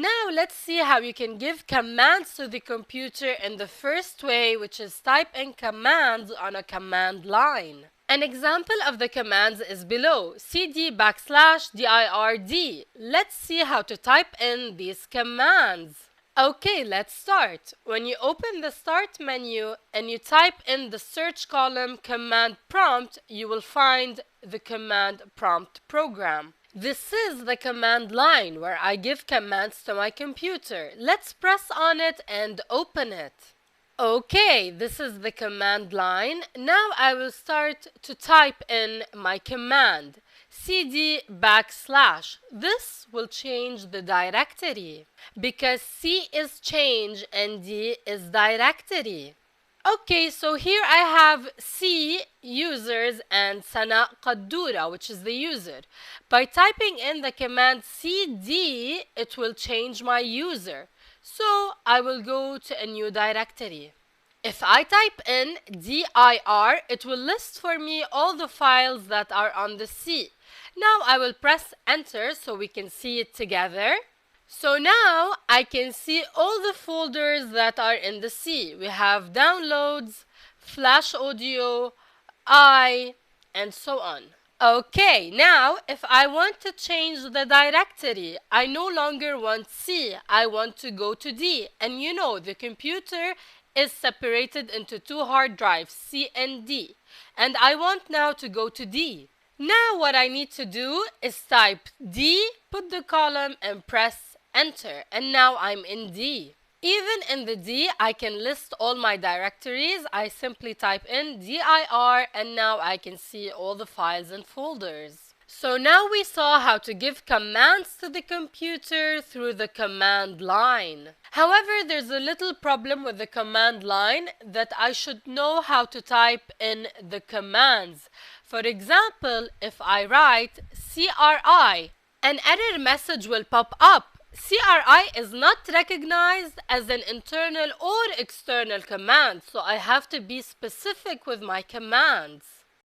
Now let's see how you can give commands to the computer in the first way, which is type in commands on a command line. An example of the commands is below, cd \dir. Let's see how to type in these commands. Okay, let's start. When you open the start menu and you type in the search column command prompt, you will find the command prompt program. This is the command line where I give commands to my computer. Let's press on it and open it. Okay, this is the command line. Now I will start to type in my command, cd \. This will change the directory because C is change and D is directory. Okay, so here I have C, users, and Sana Qaddura, which is the user. By typing in the command cd, it will change my user. So I will go to a new directory. If I type in dir, it will list for me all the files that are on the C. Now I will press enter so we can see it together. So now I can see all the folders that are in the C. We have downloads, flash audio, and so on. Okay, now if I want to change the directory, I no longer want C, I want to go to D. And you know, the computer is separated into two hard drives, C and D. And I want now to go to D. Now what I need to do is type D, put the column and press enter. And now I'm in D. Even in the D, I can list all my directories. I simply type in dir and now I can see all the files and folders. So now we saw how to give commands to the computer through the command line. However, there's a little problem with the command line that I should know how to type in the commands. For example, if I write CRI, an error message will pop up. CRI is not recognized as an internal or external command, so I have to be specific with my commands.